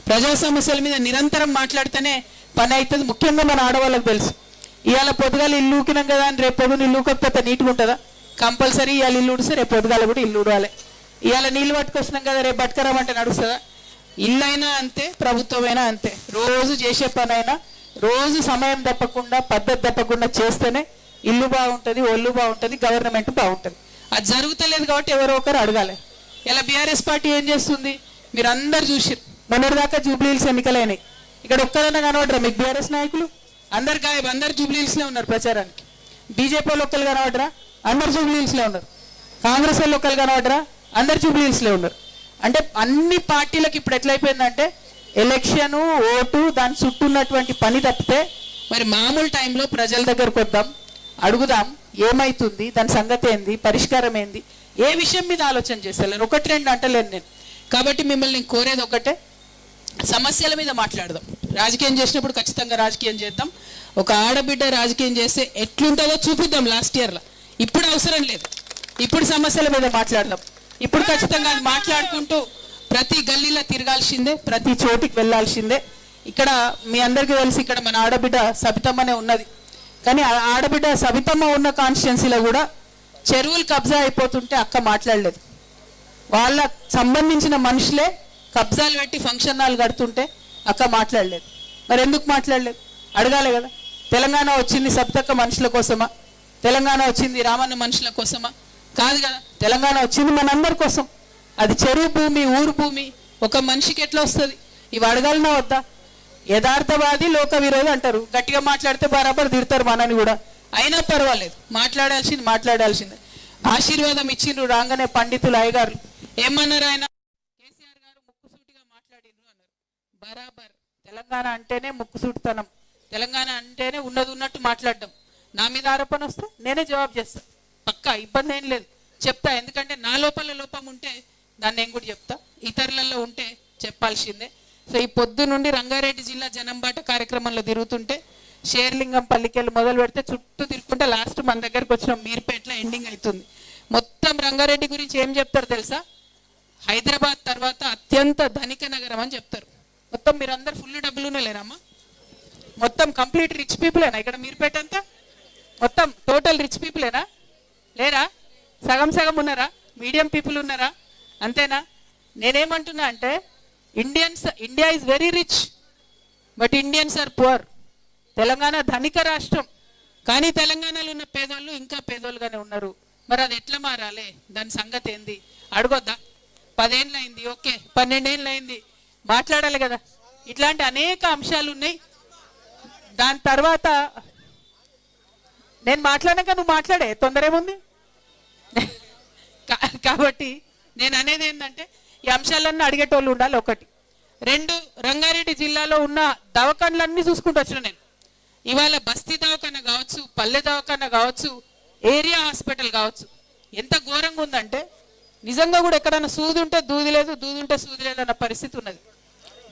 ప్రజా సమస్యల మీద నిరంతరం మాట్లాడితేనే పని అవుతుంది. ముఖ్యంగా మన ఆడవాళ్ళకి తెలుసు, ఇవాళ పొద్దుగాల ఇల్లు ఊకినాం కదా అని రేపు పొద్దున ఇల్లు ఊకపోతే నీట్గా ఉంటుందా? కంపల్సరీ ఇవాళ ఇల్లు ఊడిస్తే రేపు పొద్దుగాల కూడా ఇల్లు ఊడాలి. ఇవాళ నీళ్ళు పట్టుకొస్తున్నాం కదా రేపు పట్టుకరామంటే నడుస్తుందా? ఇల్లు అయినా అంతే, ప్రభుత్వమైనా అంతే. రోజు చేసే పని అయినా రోజు సమయం తప్పకుండా పద్ధతి తప్పకుండా చేస్తేనే ఇల్లు బాగుంటుంది, ఒళ్ళు బాగుంటుంది, గవర్నమెంట్ బాగుంటుంది. అది జరుగుతలేదు కాబట్టి ఎవరో ఒకరు అడగాలి. ఇలా బీఆర్ఎస్ పార్టీ ఏం చేస్తుంది మీరు అందరు చూసిరు. మొన్నటిదాకా జూబ్లీహిల్స్ ఎన్నికలైనాయి. ఇక్కడ ఒక్కదన్నా కనబడరా మీకు బీఆర్ఎస్ నాయకులు? అందరు గాయబ్, అందరు జూబ్లీహిల్స్లో ఉన్నారు ప్రచారానికి. బీజేపీ వాళ్ళు ఒక్కరు కనబడరా? అందరు జూబ్లీహిల్స్లో ఉన్నారు. కాంగ్రెస్ వాళ్ళు ఒక్కరు కనబడరా? అందరు జూబ్లీహిల్స్లో ఉన్నారు. అంటే అన్ని పార్టీలకు ఇప్పుడు ఎట్లయిపోయిందంటే ఎలక్షను, ఓటు, దాని చుట్టూ ఉన్నటువంటి పని తప్పితే మరి మామూలు టైంలో ప్రజల దగ్గరకు వద్దాం, అడుగుదాం ఏమైతుంది, దాని సంగతి ఏంది, పరిష్కారం ఏంది, ఏ విషయం మీద ఆలోచన చేస్తలేరు. ఒకటి రెండు అంటలేను నేను. కాబట్టి మిమ్మల్ని కోరేది ఒకటే, సమస్యల మీద మాట్లాడదాం. రాజకీయం చేసినప్పుడు ఖచ్చితంగా రాజకీయం చేద్దాం. ఒక ఆడబిడ్డ రాజకీయం చేస్తే ఎట్లుంటుందో చూపిద్దాం. లాస్ట్ ఇయర్లో ఇప్పుడు అవసరం లేదు. ఇప్పుడు సమస్యల మీద మాట్లాడదాం. ఇప్పుడు ఖచ్చితంగా అది మాట్లాడుకుంటూ ప్రతి గల్లీలో తిరగాల్సిందే, ప్రతి చోటికి వెళ్ళాల్సిందే. ఇక్కడ మీ అందరికీ తెలిసి ఇక్కడ మన ఆడబిడ్డ సబితమ్మనే ఉన్నది. కానీ ఆడబిడ్డ సబితమ్మ ఉన్న కాన్స్టిట్యున్సీలో కూడా చెరువులు కబ్జా అయిపోతుంటే అక్క మాట్లాడలేదు. వాళ్ళకు సంబంధించిన మనుషులే కబ్జాలు పెట్టి ఫంక్షన్ హాల్ కడుతుంటే అక్క మాట్లాడలేదు. మరి ఎందుకు మాట్లాడలేదు? అడగాలి కదా. తెలంగాణ వచ్చింది సబితక్క మనుషుల కోసమా? తెలంగాణ వచ్చింది రామన్న మనుషుల కోసమా? కాదు కదా. తెలంగాణ వచ్చింది మనందరి కోసం. అది చెరువు భూమి, ఊరు భూమి ఒక మనిషికి ఎట్లా వస్తుంది? ఇవి అడగాలన్నా వద్దా? యథార్థవాది లోక విరోధి అంటారు. గట్టిగా మాట్లాడితే బరాబర్ తిడతారు మనని కూడా. అయినా పర్వాలేదు, మాట్లాడాల్సిందే. ఆశీర్వాదం ఇచ్చిండ్రు రాగానే పండితులు అయ్యగారు ఏమన్నారు? ఆయన కేసీఆర్ గారు ముక్కుసూటిగా మాట్లాడిండ్రు అన్నారు. బరాబర్. తెలంగాణ అంటేనే ముక్కుసూటితనం, తెలంగాణ అంటేనే ఉన్నది ఉన్నట్టు మాట్లాడడం. నా మీద ఆరోపణ వస్తే నేనే జవాబు చేస్తా, పక్కా, ఇబ్బంది ఏం లేదు, చెప్తా. ఎందుకంటే నా లోపల లోపం ఉంటే దాన్ని నేను కూడా చెప్తా, ఇతరులలో ఉంటే చెప్పాల్సిందే. సో ఈ పొద్దు నుండి రంగారెడ్డి జిల్లా జనంబాట కార్యక్రమంలో తిరుగుతుంటే షేర్లింగం పల్లికెళ్ళి మొదలు పెడితే చుట్టూ తిరుగుతుంటే లాస్ట్ మన దగ్గరకు వచ్చిన మీర్పేటలో ఎండింగ్ అవుతుంది. మొత్తం రంగారెడ్డి గురించి ఏం చెప్తారు తెలుసా? హైదరాబాద్ తర్వాత అత్యంత ధనిక నగరం అని చెప్తారు. మొత్తం మీరు అందరు ఫుల్ డబ్బులునే లేరమ్మా? మొత్తం కంప్లీట్ రిచ్ పీపులేనా ఇక్కడ మీర్పేట అంతా? మొత్తం టోటల్ రిచ్ పీపులేనా? లేరా? సగం సగం ఉన్నారా? మీడియం పీపుల్ ఉన్నారా? అంతేనా? నేనేమంటున్నా అంటే India is very rich but Indians are poor. Telangana ధనిక రాష్ట్రం, కానీ తెలంగాణలో ఉన్న పేదోళ్ళు ఇంకా పేదోళ్ళుగానే ఉన్నారు. మరి అది ఎట్లా మారాలి? దాని సంగతి ఏంది అడగొద్దా? 10 ఏళ్ళు అయింది, ఓకే, 12 ఏళ్ళు అయింది, మాట్లాడాలి కదా. ఇట్లాంటి అనేక అంశాలు ఉన్నాయి. దాని తర్వాత నేను మాట్లాడాక నువ్వు మాట్లాడే తొందర ఏముంది? కాబట్టి నేను అనేది ఏంటంటే ఈ అంశాలన్నీ అడిగేటోళ్ళు ఉండాలి. ఒకటి. రెండు, రంగారెడ్డి జిల్లాలో ఉన్న దవాఖానలన్నీ చూసుకుంటూ వచ్చిన నేను. ఇవాళ బస్తీ దవాఖాన కావచ్చు, పల్లె దవాఖాన కావచ్చు, ఏరియా హాస్పిటల్ కావచ్చు, ఎంత ఘోరంగా ఉందంటే నిజంగా కూడా ఎక్కడన్నా సూది ఉంటే దూది లేదు, దూది ఉంటే సూది లేదు అన్న పరిస్థితి ఉన్నది.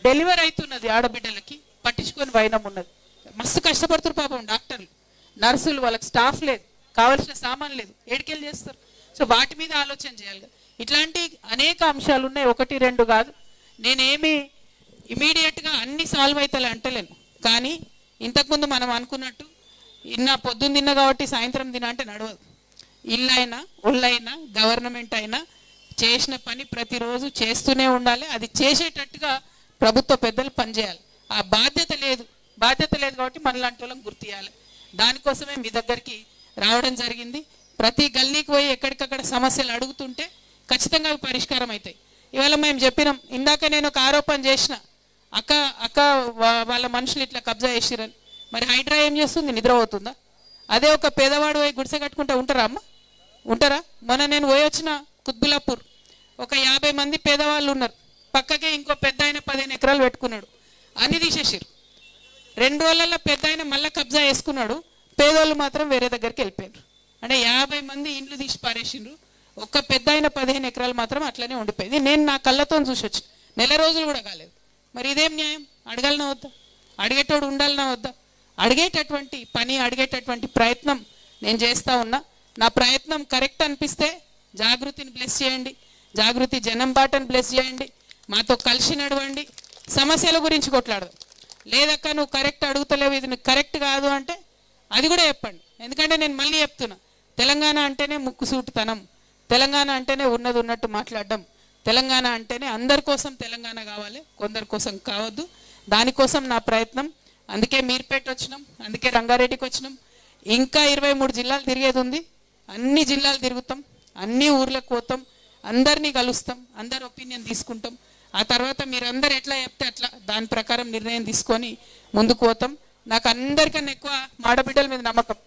డెలివరీ అవుతున్నది ఆడబిడ్డలకి, పట్టించుకొని వైనం ఉన్నది. మస్తు కష్టపడుతున్నారు పాపం డాక్టర్లు, నర్సులు, వాళ్ళకి స్టాఫ్ లేదు, కావాల్సిన సామాన్ లేదు, ఏడికెళ్ళి చేస్తారు. సో వాటి మీద ఆలోచన చేయాలి. ఇట్లాంటి అనేక అంశాలు ఉన్నాయి, 1 2 కాదు. నేనేమి ఇమీడియట్గా అన్ని సాల్వ్ అవుతాయి అంటలేను. కానీ ఇంతకుముందు మనం అనుకున్నట్టు పొద్దున్న తిన్నా కాబట్టి సాయంత్రం తిన్నా అంటే నడవదు. ఇల్లైనా ఒళ్ళైనా గవర్నమెంట్ అయినా చేసిన పని ప్రతిరోజు చేస్తూనే ఉండాలి. అది చేసేటట్టుగా ప్రభుత్వ పెద్దలు పనిచేయాలి. ఆ బాధ్యత లేదు కాబట్టి మనలాంటి వాళ్ళని గుర్తియాలి. దానికోసమే మీ దగ్గరికి రావడం జరిగింది. ప్రతి గల్లీకి పోయి ఎక్కడికక్కడ సమస్యలు అడుగుతుంటే ఖచ్చితంగా అవి పరిష్కారం అవుతాయి. ఇవాళ మేము చెప్పినాం, ఇందాక నేను ఒక ఆరోపణ చేసిన, అక్క వాళ్ళ మనుషులు ఇట్లా కబ్జా చేసిరని. మరి హైడ్రా ఏం చేస్తుంది? నిద్రపోతుందా? అదే ఒక పేదవాడు పోయి గుడిసె కట్టుకుంటే ఉంటారా అమ్మ? ఉంటారా? మొన్న నేను పోయి వచ్చిన కుత్బులాపూర్, ఒక 50 మంది పేదవాళ్ళు ఉన్నారు. పక్కకే ఇంకో పెద్ద ఆయన 15 ఎకరాలు పెట్టుకున్నాడు, అన్ని తీసేసారు. 2 రోజులలో పెద్ద ఆయన మళ్ళీ కబ్జా వేసుకున్నాడు, పేదోళ్ళు మాత్రం వేరే దగ్గరికి వెళ్ళిపోయారు. అంటే 50 మంది ఇండ్లు తీసి పారేసిండ్రు, ఒక్క పెద్ద ఆయన 15 ఎకరాలు మాత్రం అట్లనే ఉండిపోయింది. నేను నా కళ్ళతో చూసి వచ్చి నెల రోజులు కూడా కాలేదు. మరి ఇదేం న్యాయం? అడగాలనా వద్దా? అడిగేటోడు ఉండాలనా వద్దా? అడిగేటటువంటి పని, అడిగేటటువంటి ప్రయత్నం నేను చేస్తూ ఉన్నా. నా ప్రయత్నం కరెక్ట్ అనిపిస్తే జాగృతిని బ్లెస్ చేయండి, జాగృతి జనం బాటను బ్లెస్ చేయండి, మాతో కలిసి నడవండి. సమస్యల గురించి కొట్లాడదాం. లేదక్క నువ్వు కరెక్ట్ అడుగుతలేవు, ఇది నువ్వు కరెక్ట్ కాదు అంటే అది కూడా చెప్పండి. ఎందుకంటే నేను మళ్ళీ చెప్తున్నా, తెలంగాణ అంటేనే ముక్కుసూటితనం, తెలంగాణ అంటేనే ఉన్నది ఉన్నట్టు మాట్లాడడం, తెలంగాణ అంటేనే అందరి కోసం తెలంగాణ కావాలి, కొందరి కోసం కావద్దు. దానికోసం నా ప్రయత్నం. అందుకే మీర్పేట వచ్చినాం, అందుకే రంగారెడ్డికి వచ్చినాం. ఇంకా 23 జిల్లాలు తిరిగేది ఉంది. అన్ని జిల్లాలు తిరుగుతాం, అన్ని ఊర్లకు పోతాం, అందరినీ కలుస్తాం, అందరి ఒపీనియన్ తీసుకుంటాం. ఆ తర్వాత మీరందరూ ఎట్లా చెప్తే అట్లా దాని ప్రకారం నిర్ణయం తీసుకొని ముందుకు పోతాం. నాకు అందరికన్నా ఎక్కువ మాడబిడ్డల మీద నమ్మకం.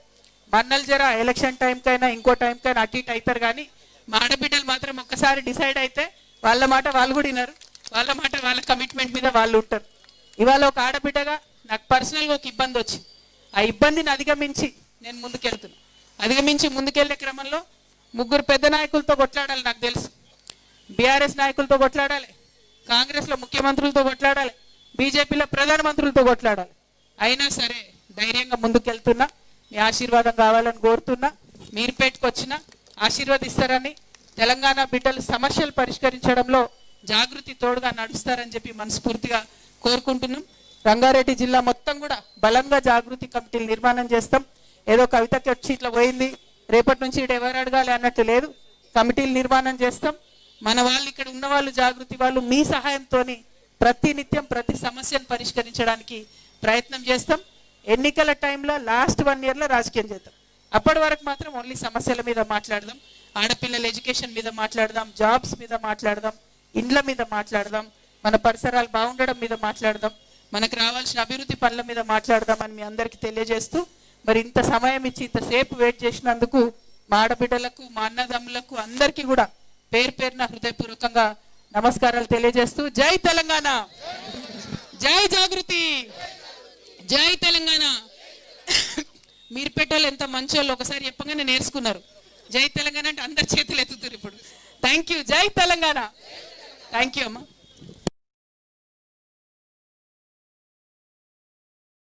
మన్నలు జర ఎలక్షన్ టైంకైనా ఇంకో టైంకైనా అటు ఇటు అవుతారు, కానీ మాడబిడ్డలు మాత్రం ఒక్కసారి డిసైడ్ అయితే వాళ్ళ మాట వాళ్ళు కూడా వినరు, వాళ్ళ మాట వాళ్ళ కమిట్మెంట్ మీద వాళ్ళు ఉంటారు. ఇవాళ ఒక ఆడబిడ్డగా నాకు పర్సనల్గా ఒక ఇబ్బంది వచ్చింది. ఆ ఇబ్బందిని అధిగమించి నేను ముందుకెళ్తున్నా. అధిగమించి ముందుకెళ్లే క్రమంలో 3 పెద్ద నాయకులతో కొట్లాడాలి. నాకు తెలుసు, బీఆర్ఎస్ నాయకులతో కొట్లాడాలి, కాంగ్రెస్లో ముఖ్యమంత్రులతో కొట్లాడాలి, బీజేపీలో ప్రధానమంత్రులతో కొట్లాడాలి. అయినా సరే ధైర్యంగా ముందుకెళ్తున్నా. మీ ఆశీర్వాదం కావాలని కోరుతున్నా. మీర్పేటకు వచ్చినా ఆశీర్వదిస్తారని, తెలంగాణ బిడ్డలు సమస్యలు పరిష్కరించడంలో జాగృతి తోడుగా నడుస్తారని చెప్పి మనస్ఫూర్తిగా కోరుకుంటున్నాం. రంగారెడ్డి జిల్లా మొత్తం కూడా బలంగా జాగృతి కమిటీలు నిర్మాణం చేస్తాం. ఏదో కవితకి వచ్చి ఇట్లా పోయింది, రేపటి నుంచి ఇక్కడ ఎవరు అడగాలి అన్నట్టు లేదు. కమిటీలు నిర్మాణం చేస్తాం. మన వాళ్ళు ఇక్కడ ఉన్న వాళ్ళు, జాగృతి వాళ్ళు మీ సహాయంతో ప్రతి నిత్యం ప్రతి సమస్యను పరిష్కరించడానికి ప్రయత్నం చేస్తాం. ఎన్నికల టైంలో లాస్ట్ 1 ఇయర్లో రాజకీయం చేద్దాం. అప్పటి వరకు మాత్రం ఓన్లీ సమస్యల మీద మాట్లాడదాం, ఆడపిల్లల ఎడ్యుకేషన్ మీద మాట్లాడదాం, జాబ్స్ మీద మాట్లాడదాం, ఇండ్ల మీద మాట్లాడదాం, మన పరిసరాలు బాగుండడం మీద మాట్లాడదాం, మనకు రావాల్సిన అభివృద్ధి పనుల మీద మాట్లాడదామని మీ అందరికీ తెలియజేస్తూ, మరి ఇంత సమయం ఇచ్చి ఇంతసేపు వెయిట్ చేసినందుకు మా ఆడబిడ్డలకు, మా అన్నదమ్ములకు అందరికీ కూడా పేరు పేరున హృదయపూర్వకంగా నమస్కారాలు తెలియజేస్తూ, జై తెలంగాణ, జై జాగృతి, జై తెలంగాణ. మీర్పేటలో ఎంత మంచోళ్ళు ఒకసారి చెప్పగానే నేర్చుకున్నారు. జై తెలంగాణ అంటే అందరి చేతులు ఎత్తుతారు ఇప్పుడు. Thank you. జై తెలంగాణ. థ్యాంక్ యూ అమ్మా.